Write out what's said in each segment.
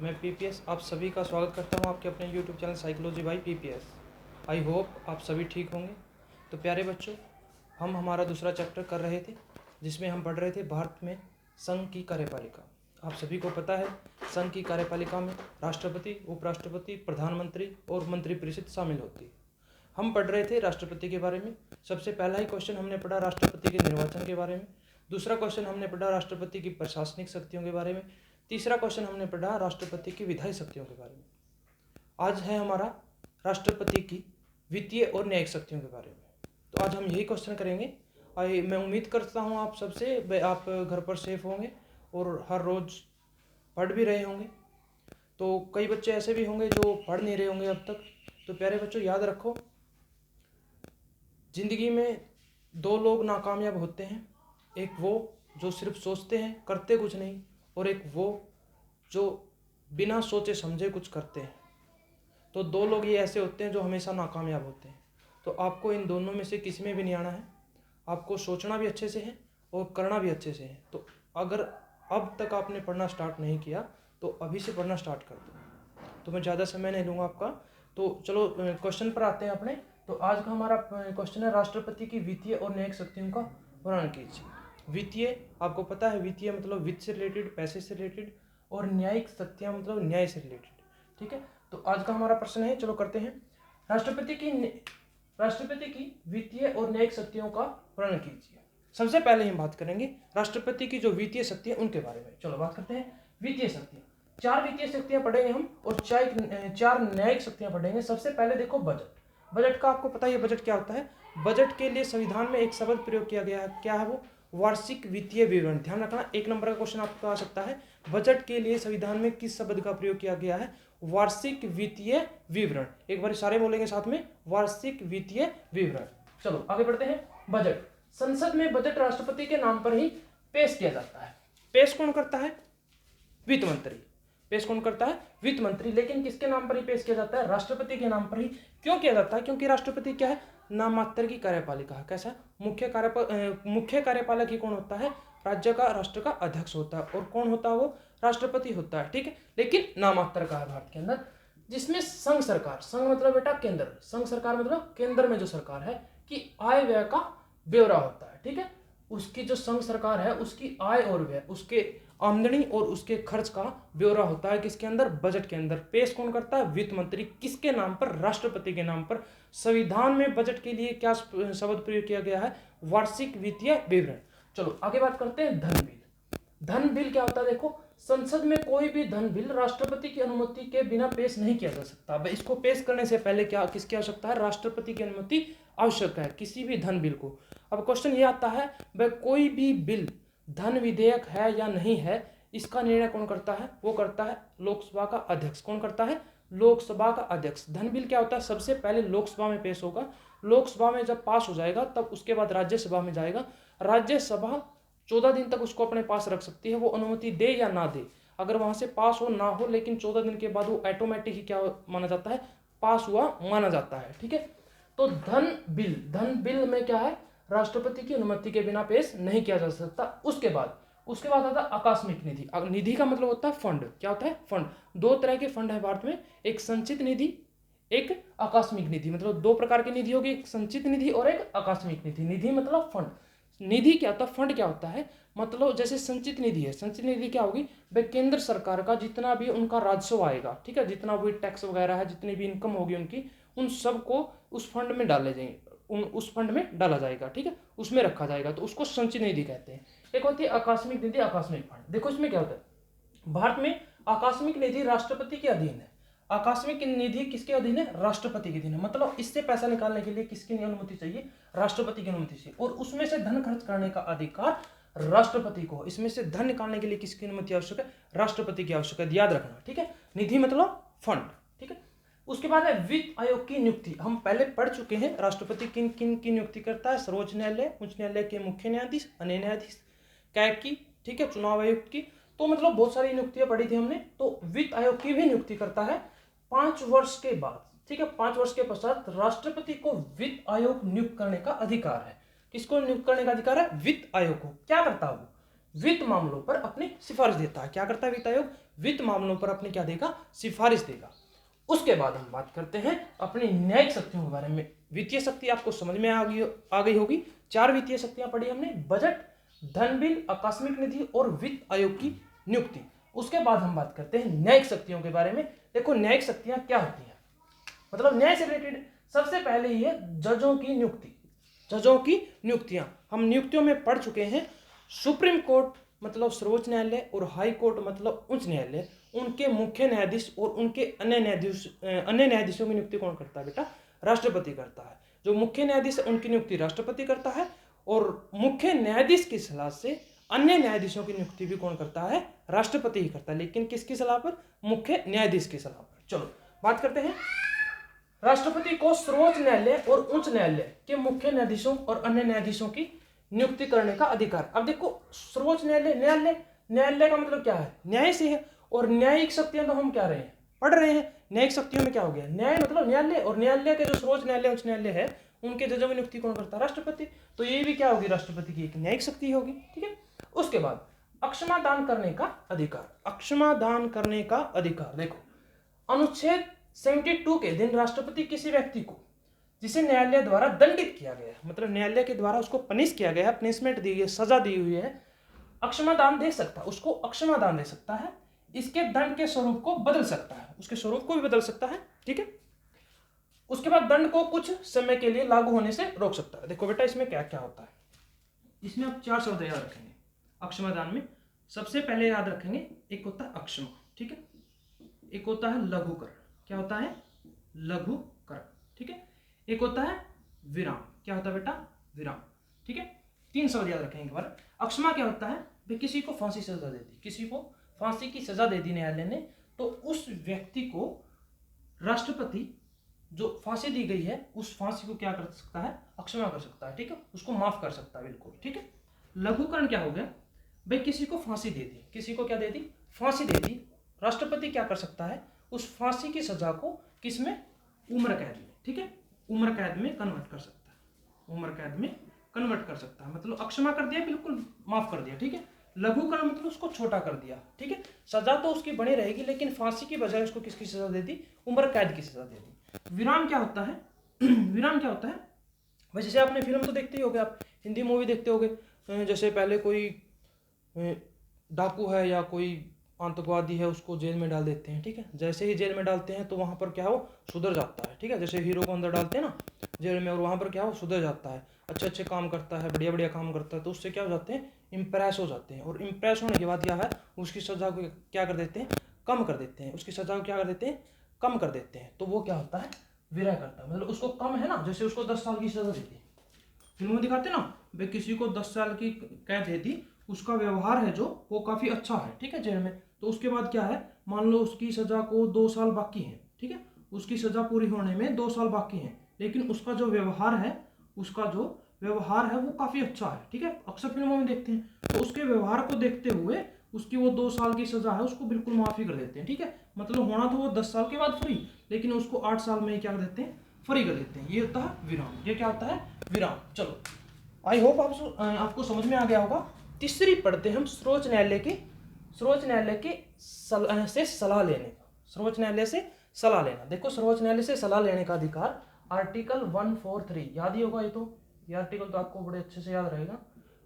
मैं पीपीएस आप सभी का स्वागत करता हूं आपके अपने YouTube channel psychology by PPS. I hope आप सभी ठीक होंगे। तो प्यारे बच्चों, हम हमारा दूसरा चैप्टर कर रहे थे जिसमें हम पढ़ रहे थे भारत में संघ की कार्यपालिका। आप सभी को पता है संघ की कार्यपालिका में राष्ट्रपति, उपराष्ट्रपति, प्रधानमंत्री और मंत्रिपरिषद शामिल होती है। हम पढ़ रहे थे राष्ट्रपति के बारे में। सबसे पहला ही क्वेश्चन हमने पढ़ा राष्ट्रपति के निर्वाचन के बारे में। दूसरा क्वेश्चन हमने पढ़ा राष्ट्रपति की प्रशासनिक शक्तियों के बारे में। तीसरा क्वेश्चन हमने पढ़ा राष्ट्रपति की विधायी शक्तियों के बारे में। आज है हमारा राष्ट्रपति की वित्तीय और न्यायिक शक्तियों के बारे में। तो आज हम यही क्वेश्चन करेंगे। मैं उम्मीद करता हूँ आप सबसे आप घर पर सेफ होंगे और हर रोज़ पढ़ भी रहे होंगे। तो कई बच्चे ऐसे भी होंगे जो पढ़ नहीं रहे होंगे अब तक। तो प्यारे बच्चों, याद रखो, ज़िंदगी में दो लोग नाकामयाब होते हैं। एक वो जो सिर्फ सोचते हैं, करते कुछ नहीं, और एक वो जो बिना सोचे समझे कुछ करते हैं। तो दो लोग ये ऐसे होते हैं जो हमेशा नाकामयाब होते हैं। तो आपको इन दोनों में से किसी में भी नहीं आना है। आपको सोचना भी अच्छे से है और करना भी अच्छे से है। तो अगर अब तक आपने पढ़ना स्टार्ट नहीं किया तो अभी से पढ़ना स्टार्ट कर दो। तो मैं ज़्यादा समय नहीं लूँगा आपका। तो चलो क्वेश्चन पर आते हैं अपने। तो आज का हमारा क्वेश्चन है राष्ट्रपति की वित्तीय और न्यायिक शक्तियों का वर्णन कीजिए। वित्तीय, आपको पता है वित्तीय मतलब वित्त से रिलेटेड, पैसे से रिलेटेड, और न्यायिक शक्तियाँ मतलब न्याय से रिलेटेड। ठीक है, तो आज का हमारा प्रश्न है, चलो करते हैं। राष्ट्रपति की वित्तीय और न्यायिक शक्तियों का वर्णन कीजिए। सबसे पहले हम बात करेंगे राष्ट्रपति की जो वित्तीय शक्ति है उनके बारे में। चलो बात करते हैं वित्तीय शक्तियाँ। 4 वित्तीय शक्तियाँ पढ़ेंगे हम और 4 न्यायिक शक्तियाँ पढ़ेंगे। सबसे पहले देखो बजट। बजट का आपको पता है बजट क्या होता है। बजट के लिए संविधान में एक शब्द प्रयोग किया गया है। क्या है वो? वार्षिक वित्तीय विवरण। ध्यान रखना, 1 नंबर का क्वेश्चन आपको आ सकता है। बजट के लिए संविधान में किस शब्द का प्रयोग किया गया है? वार्षिक वित्तीय विवरण। एक बार सारे बोलेंगे साथ में, वार्षिक वित्तीय विवरण। चलो आगे बढ़ते हैं। बजट, संसद में बजट राष्ट्रपति के नाम पर ही पेश किया जाता है। पेश कौन करता है? वित्त मंत्री। पेश कौन करता है? वित्त मंत्री। लेकिन किसके नाम पर ही पेश किया जाता है? राष्ट्रपति के नाम पर ही। क्यों किया जाता है? क्योंकि राष्ट्रपति क्या है? नाम मात्र की कार्यपालिका है। कैसा? मुख्य कार्यपालक ही कौन होता है? राज्य का, राष्ट्र का अध्यक्ष होता है। और कौन होता है वो? राष्ट्रपति होता है। ठीक है, लेकिन नाम मात्र का है भारत के अंदर। जिसमें संघ सरकार, संघ मतलब बेटा केंद्र, संघ सरकार मतलब केंद्र में जो सरकार है कि आय व्यय का ब्यौरा होता है। ठीक है, उसकी जो संघ सरकार है उसकी आय और व्यय, उसके आमदनी और उसके खर्च का ब्यौरा होता है किसके अंदर? बजट के अंदर। पेश कौन करता है? वित्त मंत्री। किसके नाम पर? राष्ट्रपति के नाम पर। संविधान में बजट के लिए क्या शब्द प्रयोग किया गया है? वार्षिक वित्तीय विवरण। चलो आगे बात करते हैं धन बिल। धन बिल क्या होता है? देखो, संसद में कोई भी धन बिल राष्ट्रपति की अनुमति के बिना पेश नहीं किया जा सकता। अब इसको पेश करने से पहले क्या किसकी आवश्यकता है? राष्ट्रपति की अनुमति आवश्यक है किसी भी धन बिल को। अब क्वेश्चन ये आता है, वह कोई भी बिल धन विधेयक है या नहीं है, इसका निर्णय कौन करता है? वो करता है लोकसभा का अध्यक्ष। कौन करता है? लोकसभा का अध्यक्ष। धन बिल क्या होता है? सबसे पहले लोकसभा में पेश होगा, लोकसभा में जब पास हो जाएगा तब उसके बाद राज्यसभा में जाएगा। राज्यसभा 14 दिन तक उसको अपने पास रख सकती है, वो अनुमति दे या ना दे। अगर वहां से पास हो ना हो, लेकिन 14 दिन के बाद वो ऑटोमेटिक ही क्या माना जाता है? पास हुआ माना जाता है। ठीक है, तो धन बिल में क्या है? राष्ट्रपति की अनुमति के बिना पेश नहीं किया जा सकता। उसके बाद आता है आकस्मिक निधि। निधि का मतलब होता है फंड। क्या होता है? फंड। 2 तरह के फंड है भारत में, एक संचित निधि, एक आकस्मिक निधि। मतलब 2 प्रकार की निधि होगी, एक संचित निधि और एक आकस्मिक निधि। निधि मतलब फंड, निधि क्या होता है? फंड क्या होता है? मतलब जैसे संचित निधि है, संचित निधि क्या होगी? भाई केंद्र सरकार का जितना भी उनका राजस्व आएगा, ठीक है, जितना भी टैक्स वगैरह है, जितनी भी इनकम होगी उनकी, उन सबको उस फंड में डाले जाएंगे, उस फंड में डाला जाएगा। ठीक है, उसमें रखा जाएगा, तो उसको संचित निधि कहते हैं। एक होती है आकस्मिक निधि, आकस्मिक फंड। देखो इसमें क्या होता है, भारत में आकस्मिक निधि राष्ट्रपति के अधीन है। आकस्मिक निधि किसके अधीन है? राष्ट्रपति के अधीन है। मतलब इससे पैसा निकालने के लिए किसकी अनुमति चाहिए? राष्ट्रपति की अनुमति चाहिए। और उसमें से धन खर्च करने का अधिकार राष्ट्रपति को। इसमें से धन निकालने के लिए किसकी अनुमति आवश्यक है? राष्ट्रपति की आवश्यक है, याद रखना। ठीक है, निधि मतलब फंड। ठीक है, उसके बाद है वित्त आयोग की नियुक्ति। हम पहले पढ़ चुके हैं राष्ट्रपति किन किन की नियुक्ति करता है। सर्वोच्च न्यायालय, उच्च न्यायालय के मुख्य न्यायाधीश, अन्य न्यायाधीश, कैग की, ठीक है, चुनाव आयुक्त की। तो मतलब बहुत सारी नियुक्तियां पढ़ी थी हमने। तो वित्त आयोग की भी नियुक्ति करता है 5 वर्ष के बाद। ठीक है, 5 वर्ष के पश्चात राष्ट्रपति को वित्त आयोग नियुक्त करने का अधिकार है। किसको नियुक्त करने का अधिकार है? वित्त आयोग को। क्या करता है वो? वित्त मामलों पर अपनी सिफारिश देता है। क्या करता है वित्त आयोग? वित्त मामलों पर अपनी क्या देगा, सिफारिश देगा। उसके बाद हम बात करते हैं अपनी न्यायिक शक्तियों के बारे में। वित्तीय शक्ति आपको समझ में आ गई होगी। 4 वित्तीय शक्तियां पढ़ी हमने, बजट, धन बिल, आकस्मिक निधि और वित्त आयोग की नियुक्ति। उसके बाद हम बात करते हैं न्यायिक शक्तियों के बारे में। देखो न्यायिक शक्तियां क्या होती हैं, मतलब न्याय से रिलेटेड सबसे पहले ही है जजों की नियुक्ति। जजों की नियुक्तियां हम नियुक्तियों में पढ़ चुके हैं। सुप्रीम कोर्ट मतलब सर्वोच्च न्यायालय और हाई कोर्ट मतलब उच्च न्यायालय, उनके मुख्य न्यायाधीश और उनके अन्य न्यायाधीशों की नियुक्ति कौन करता है बेटा, राष्ट्रपति करता है। जो मुख्य न्यायाधीश है उनकी नियुक्ति राष्ट्रपति करता है, और मुख्य न्यायाधीश की सलाह से अन्य न्यायाधीशों की नियुक्ति भी कौन करता है, राष्ट्रपति ही करता है। लेकिन किसकी सलाह पर, मुख्य न्यायाधीश की सलाह पर। चलो बात करते हैं, राष्ट्रपति को सर्वोच्च न्यायालय और उच्च न्यायालय के मुख्य न्यायाधीशों और अन्य न्यायाधीशों की नियुक्ति करने का अधिकार। अब देखो सर्वोच्च न्यायालय का मतलब क्या है, न्याय से है, और न्यायिक शक्तियां तो हम क्या रहे हैं, पढ़ रहे हैं। न्यायिक शक्तियों में क्या हो गया, न्याय मतलब न्यायालय, और न्यायालय के जो सर्वोच्च न्यायालय उच्च न्यायालय है उनके जजों की नियुक्ति कौन करता है, राष्ट्रपति। तो ये भी क्या होगी, राष्ट्रपति की एक न्यायिक शक्ति होगी। ठीक है, उसके बाद अक्षमादान करने का अधिकार। अक्षमादान करने का अधिकार, देखो अनुच्छेद 72 के दिन राष्ट्रपति किसी व्यक्ति को जिसे न्यायालय द्वारा दंडित किया गया है, मतलब न्यायालय के द्वारा उसको पनिश किया गया है, पनिशमेंट दी गई, सजा दी हुई है, अक्षमादान दे सकता है, उसको अक्षमादान दे सकता है। इसके दंड के स्वरूप को बदल सकता है, उसके स्वरूप को भी बदल सकता है। ठीक है, उसके बाद दंड को कुछ समय के लिए लागू होने से रोक सकता है। देखो बेटा इसमें क्या क्या होता है, इसमें आप 4 शब्द याद रखेंगे अक्षमादान में। सबसे पहले याद रखेंगे, एक होता है अक्षमा, ठीक है, एक होता है लघुकरण। क्या होता है, लघुकरण। ठीक है, एक होता है विराम। क्या होता है बेटा, विराम। ठीक है, 3 शब्द याद रखेंगे एक बार। अक्षमा क्या होता है, भाई किसी को फांसी सजा दे दी, किसी को फांसी की सजा दे दी न्यायालय ने, तो उस व्यक्ति को राष्ट्रपति जो फांसी दी गई है उस फांसी को क्या कर सकता है, अक्षमा कर सकता है। ठीक है, उसको माफ कर सकता है, बिल्कुल। ठीक है, लघुकरण क्या हो गया, भाई किसी को फांसी दे दी, किसी को क्या दे दी, फांसी दे दी, राष्ट्रपति क्या कर सकता है, उस फांसी की सजा को किसमें, उम्र कैद में। ठीक है, उम्र कैद में कन्वर्ट कर सकता है, उम्र कैद में कन्वर्ट कर सकता है, मतलब अक्षमा कर दिया, बिल्कुल माफ कर दिया। ठीक है, लघुकरण मतलब उसको छोटा कर दिया। ठीक है, सजा तो उसकी बनी रहेगी, लेकिन फांसी की बजाय उसको किसकी सजा दे दी, उम्र कैद की सजा दे दी। विराम क्या होता है, विराम क्या होता है, वैसे जैसे आपने फिल्म तो देखते ही होगे, आप हिंदी मूवी देखते होगे, जैसे पहले कोई डाकू है या कोई आतंकवादी है, उसको जेल में डाल देते हैं। ठीक है, जैसे ही जेल में डालते हैं तो वहाँ पर क्या हो, सुधर जाता है। ठीक है, जैसे हीरो को अंदर डालते हैं ना जेल में, और वहाँ पर क्या हो, सुधर जाता है, अच्छे अच्छे काम करता है, बढ़िया बढ़िया काम करता है, तो उससे क्या हो जाते हैं, इम्प्रेस हो जाते हैं। और इम्प्रेस होने के बाद क्या है, उसकी सजा को क्या कर देते हैं, कम कर देते हैं, उसकी सजा को क्या कर देते हैं, कम कर देते हैं। तो वो क्या होता है, विरह करता है, मतलब उसको कम है ना, जैसे उसको 10 साल की सजा देती है, फिल्म में दिखाते ना, भाई किसी को 10 साल की कैद दे दी, उसका व्यवहार है जो वो काफ़ी अच्छा है। ठीक है, जेल में, तो उसके बाद क्या है, मान लो उसकी सज़ा को 2 साल बाकी है। ठीक है, उसकी सज़ा पूरी होने में 2 साल बाकी हैं, लेकिन उसका जो व्यवहार है, उसका जो व्यवहार है वो काफ़ी अच्छा है। ठीक है, अक्सर फिल्मों में देखते हैं, तो उसके व्यवहार को देखते हुए उसकी वो 2 साल की सज़ा है उसको बिल्कुल माफ़ी कर देते हैं। ठीक है, मतलब होना तो वो 10 साल के बाद फ्री, लेकिन उसको 8 साल में ही क्या कर देते हैं, फ्री कर देते हैं। ये होता है विराम। ये क्या होता है, विराम। चलो आई होप आपको समझ में आ गया होगा। तीसरी पढ़ते हम सर्वोच्च न्यायालय के से सलाह लेने का। सर्वोच्च न्यायालय से सलाह लेना, देखो सर्वोच्च न्यायालय से सलाह लेने का अधिकार आर्टिकल 143, याद ही होगा ये आर्टिकल तो आपको बड़े अच्छे से याद रहेगा,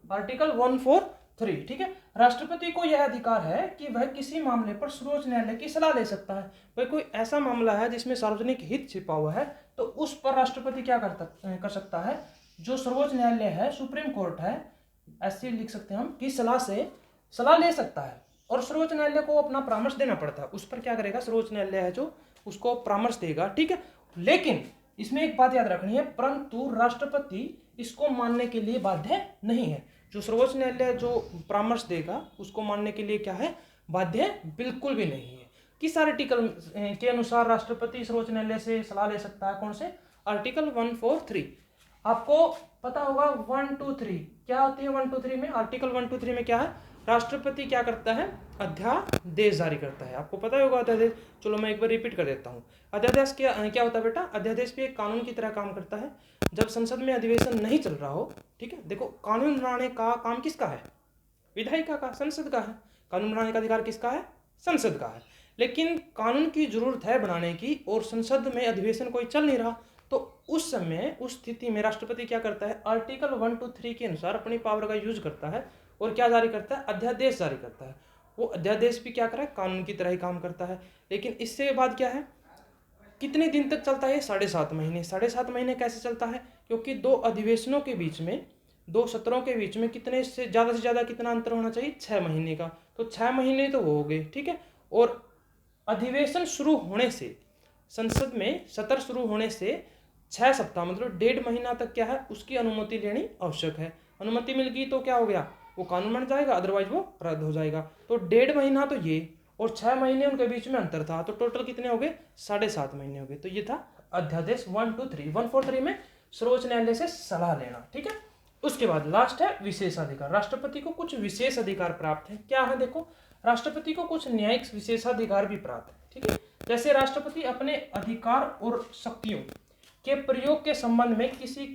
आर्टिकल 143। ठीक है, राष्ट्रपति को यह अधिकार है कि वह किसी मामले पर सर्वोच्च न्यायालय की सलाह ले सकता है। भाई कोई ऐसा मामला है जिसमें सार्वजनिक हित छिपा हुआ है, तो उस पर राष्ट्रपति क्या कर सकता है, जो सर्वोच्च न्यायालय है, सुप्रीम कोर्ट है, ऐसे लिख सकते हैं हम, कि सलाह से सलाह ले सकता है, और सर्वोच्च न्यायालय को अपना परामर्श देना पड़ता है। उस पर क्या करेगा, सर्वोच्च न्यायालय है जो उसको परामर्श देगा। ठीक है, लेकिन इसमें एक बात याद रखनी है, परंतु राष्ट्रपति इसको मानने के लिए बाध्य नहीं है। जो सर्वोच्च न्यायालय जो परामर्श देगा उसको मानने के लिए क्या है, बाध्य बिल्कुल भी नहीं है। किस आर्टिकल के अनुसार राष्ट्रपति सर्वोच्च न्यायालय से सलाह ले सकता है, कौन से, आर्टिकल 143। आपको पता होगा 1, 2, 3 क्या होती है। 1, 2, 3 में, आर्टिकल 1, 2, 3 में क्या है, राष्ट्रपति क्या करता है, अध्यादेश जारी करता है। आपको पता होगा अध्यादेश, चलो मैं एक बार रिपीट कर देता हूँ। अध्यादेश क्या होता है बेटा, अध्यादेश भी एक कानून की तरह काम करता है। जब संसद में अधिवेशन नहीं चल रहा हो, ठीक है, देखो कानून बनाने का काम किसका है, विधायिका का, संसद का है। कानून बनाने का अधिकार किसका है, संसद का है, लेकिन कानून की जरूरत है बनाने की और संसद में अधिवेशन कोई चल नहीं रहा, तो उस समय उस स्थिति में राष्ट्रपति क्या करता है, आर्टिकल 1 to 3 के अनुसार अपनी पावर का यूज करता है और क्या जारी करता है, अध्यादेश जारी करता है। वो अध्यादेश भी क्या करा है, कानून की तरह ही काम करता है। लेकिन इससे बाद क्या है, कितने दिन तक चलता है, 7.5 महीने। 7.5 महीने कैसे चलता है, क्योंकि दो अधिवेशनों के बीच में, दो सत्रों के बीच में कितने से ज़्यादा कितना अंतर होना चाहिए, 6 महीने का। तो 6 महीने तो वो हो गए, ठीक है। और अधिवेशन शुरू होने से, संसद में सत्र शुरू होने से 6 सप्ताह मतलब 1.5 महीना तक क्या है, उसकी अनुमति लेनी आवश्यक है। अनुमति मिल गई तो क्या हो गया, वो कानून बन जाएगा, अदरवाइज वो रद्द हो जाएगा। तो 1.5 महीना तो ये, और 6 महीने उनके बीच में अंतर था, तो टोटल कितने हो गए, 7.5 महीने हो गए। तो ये था अध्यादेश 1 to 3। 143 में सर्वोच्च न्यायालय से सलाह लेना, ठीक है। उसके बाद लास्ट है विशेषाधिकार। राष्ट्रपति को कुछ विशेष अधिकार प्राप्त है। क्या है, देखो, राष्ट्रपति को कुछ न्यायिक विशेषाधिकार भी प्राप्त है, ठीक है। जैसे राष्ट्रपति अपने अधिकार और शक्तियों के प्रयोग के संबंध में किसी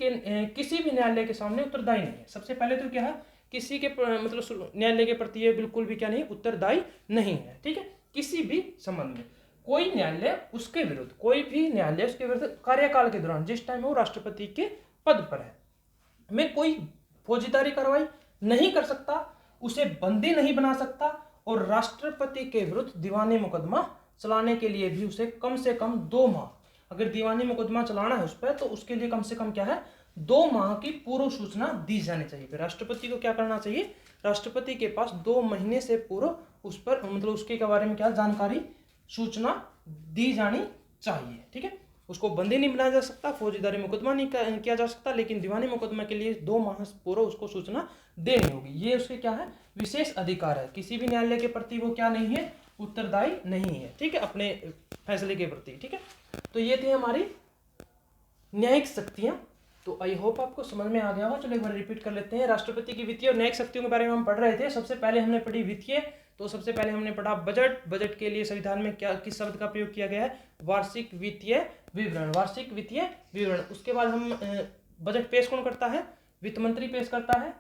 भी न्यायालय के सामने उत्तरदायी नहीं है। सबसे पहले तो क्या है, किसी के मतलब न्यायालय के प्रति ये बिल्कुल भी क्या नहीं, उत्तरदायी नहीं है, ठीक है। किसी भी संबंध में कोई न्यायालय उसके विरुद्ध, कोई भी न्यायालय उसके विरुद्ध कार्यकाल के दौरान, जिस टाइम वो राष्ट्रपति के पद पर है, में कोई फौजदारी कार्रवाई नहीं कर सकता, उसे बंदी नहीं बना सकता, और राष्ट्रपति के विरुद्ध दीवानी मुकदमा चलाने के लिए भी उसे कम से कम 2 माह, अगर दीवानी मुकदमा चलाना है उस पर, तो उसके लिए कम से कम क्या है, 2 माह की पूर्व सूचना दी जानी चाहिए। फिर राष्ट्रपति को क्या करना चाहिए, राष्ट्रपति के पास 2 महीने से पूर्व उस पर मतलब उसके बारे में क्या जानकारी, सूचना दी जानी चाहिए, ठीक है। उसको बंदी नहीं बनाया जा सकता, फौजदारी मुकदमा नहीं किया जा सकता, लेकिन दीवानी मुकदमा के लिए 2 माह पूर्व उसको सूचना देनी होगी। ये उसके क्या है, विशेष अधिकार है। किसी भी न्यायालय के प्रति वो क्या नहीं है, उत्तरदायी नहीं है, ठीक है, अपने फैसले के प्रति, ठीक है। तो ये थी हमारी न्यायिक शक्तियां। तो आई होप आपको समझ में आ गया हो। चलो एक बार रिपीट कर लेते हैं। राष्ट्रपति की वित्तीय और न्यायिक शक्तियों के बारे में हम पढ़ रहे थे। सबसे पहले हमने पढ़ी वित्तीय, तो सबसे पहले हमने पढ़ा बजट। बजट के लिए संविधान में क्या, किस शब्द का प्रयोग किया गया है, वार्षिक वित्तीय विवरण, वार्षिक वित्तीय विवरण। उसके बाद हम बजट पेश कौन करता है, वित्त मंत्री पेश करता है।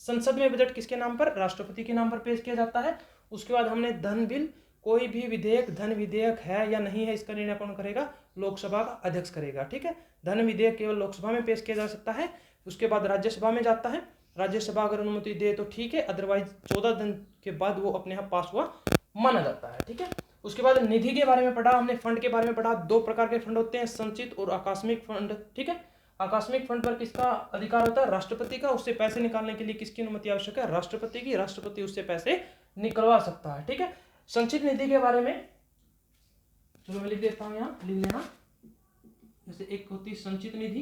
संसद में बजट किसके नाम पर, राष्ट्रपति के नाम पर पेश किया जाता है। उसके बाद हमने धन बिल, कोई भी विधेयक धन विधेयक है या नहीं है, इसका निर्णय कौन करेगा, लोकसभा का अध्यक्ष करेगा, ठीक है। धन विधेयक केवल लोकसभा में पेश किया जा सकता है। उसके बाद राज्यसभा में जाता है, राज्यसभा अगर अनुमति दे तो ठीक है, अदरवाइज 14 दिन के बाद वो अपने आप पास हुआ माना जाता है, ठीक है। उसके बाद निधि के बारे में पढ़ा हमने, फंड के बारे में पढ़ा। 2 प्रकार के फंड होते हैं, संचित और आकस्मिक फंड, ठीक है। आकस्मिक फंड पर किसका अधिकार होता है, राष्ट्रपति का। उससे पैसे निकालने के लिए किसकी अनुमति आवश्यक है, राष्ट्रपति की। राष्ट्रपति उससे पैसे निकलवा सकता है, ठीक है। संचित निधि के बारे में चलो मैं लिख देता हूं, यहाँ लिख लेना। जैसे एक होती है संचित निधि,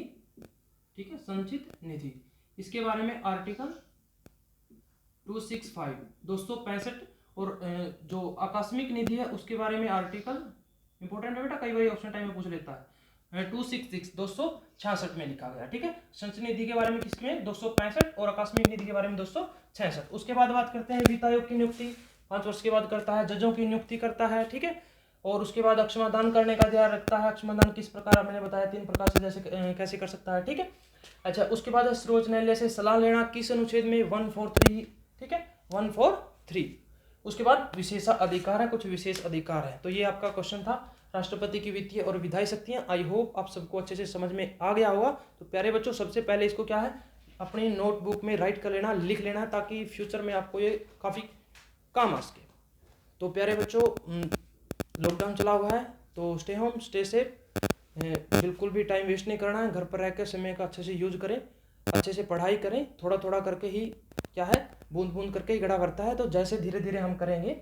ठीक है, संचित निधि। इसके बारे में आर्टिकल 265 265, और जो आकस्मिक निधि है उसके बारे में आर्टिकल, इंपॉर्टेंट है बेटा, कई बार ऑप्शन टाइम में पूछ लेता है, 266 266 में लिखा गया, ठीक है। संचित निधि के बारे में किसमें 265 और आकस्मिक निधि के बारे में 266। उसके बाद बात करते हैं वित्त आयोग की नियुक्ति, 5 वर्ष के बाद करता है। जजों की नियुक्ति करता है, ठीक है। और उसके बाद अक्षमादान करने का ध्यान रखता है। अक्षमादान किस प्रकार, मैंने बताया 3 प्रकार से, जैसे कैसे कर सकता है, ठीक है। अच्छा, उसके बाद सर्वोच्च न्यायालय से सलाह लेना, किस अनुच्छेद में, 143, ठीक है, 143। उसके बाद विशेषाधिकार है, कुछ विशेष अधिकार है। तो ये आपका क्वेश्चन था, राष्ट्रपति की वित्तीय और विधायी शक्तियां। आई होप आप सबको अच्छे से समझ में आ गया होगा। तो प्यारे बच्चों, सबसे पहले इसको क्या है, अपनी नोटबुक में राइट कर लेना, लिख लेना, ताकि फ्यूचर में आपको ये काफ़ी काम आ सके। तो प्यारे बच्चों, लॉकडाउन चला हुआ है, तो स्टे होम, स्टे सेफ, बिल्कुल भी टाइम वेस्ट नहीं करना है। घर पर रहकर समय का अच्छे से यूज करें, अच्छे से पढ़ाई करें। थोड़ा थोड़ा करके ही क्या है, बूंद बूंद करके ही घड़ा भरता है। तो जैसे धीरे धीरे हम करेंगे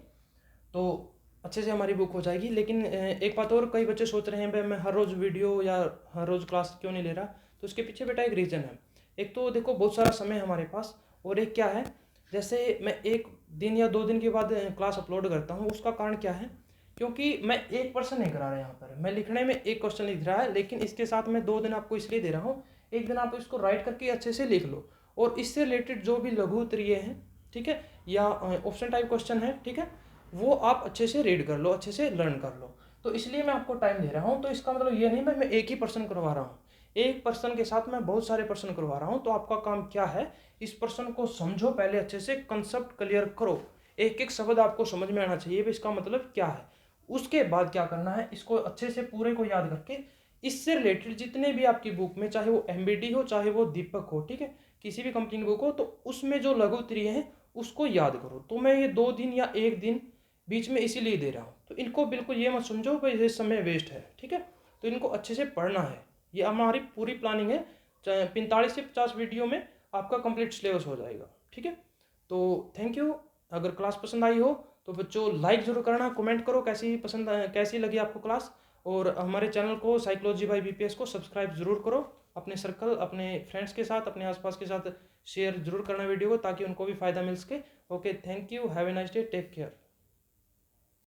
तो अच्छे से हमारी बुक हो जाएगी। लेकिन एक बात और, कई बच्चे सोच रहे हैं भाई मैं हर रोज़ वीडियो या हर रोज़ क्लास क्यों नहीं ले रहा। तो उसके पीछे बेटा एक रीज़न है। एक तो देखो बहुत सारा समय हमारे पास, और एक क्या है, जैसे मैं 1 दिन या 2 दिन के बाद क्लास अपलोड करता हूँ। उसका कारण क्या है, क्योंकि मैं एक पर्सन नहीं करा रहा यहाँ पर, मैं लिखने में एक क्वेश्चन लिख रहा है, लेकिन इसके साथ मैं 2 दिन आपको इसलिए दे रहा हूँ। एक दिन आप इसको राइट करके अच्छे से लिख लो, और इससे रिलेटेड जो भी लघु उत्तरीय हैं, ठीक है, या ऑप्शन टाइप क्वेश्चन है, ठीक है, वो आप अच्छे से रीड कर लो, अच्छे से लर्न कर लो। तो इसलिए मैं आपको टाइम दे रहा हूँ। तो इसका मतलब ये नहीं मैं एक ही पर्सन करवा रहा हूँ, एक पर्सन के साथ मैं बहुत सारे पर्सन करवा रहा हूँ। तो आपका काम क्या है, इस पर्सन को समझो, पहले अच्छे से कंसेप्ट क्लियर करो, एक एक शब्द आपको समझ में आना चाहिए, इसका मतलब क्या है। उसके बाद क्या करना है, इसको अच्छे से पूरे को याद करके इससे रिलेटेड जितने भी आपकी बुक में, चाहे वो एमबीडी हो चाहे वो दीपक हो, ठीक है, किसी भी कंपनी की बुक हो, तो उसमें जो लघु उत्तरीय है उसको याद करो। तो मैं ये 2 दिन या 1 दिन बीच में इसीलिए दे रहा हूँ। तो इनको बिल्कुल ये मत समझो भाई ये समय वेस्ट है, ठीक है। तो इनको अच्छे से पढ़ना है, ये हमारी पूरी प्लानिंग है। 45 से 50 वीडियो में आपका कंप्लीट सिलेबस हो जाएगा, ठीक है। तो थैंक यू। अगर क्लास पसंद आई हो तो बच्चों लाइक ज़रूर करना, कमेंट करो कैसी लगी आपको क्लास। और हमारे चैनल को साइकोलॉजी बाय बीपीएस को सब्सक्राइब जरूर करो। अपने सर्कल, अपने फ्रेंड्स के साथ, अपने आसपास के साथ शेयर जरूर करना वीडियो को, ताकि उनको भी फ़ायदा मिल सके। Okay, thank you, have a nice day, take care.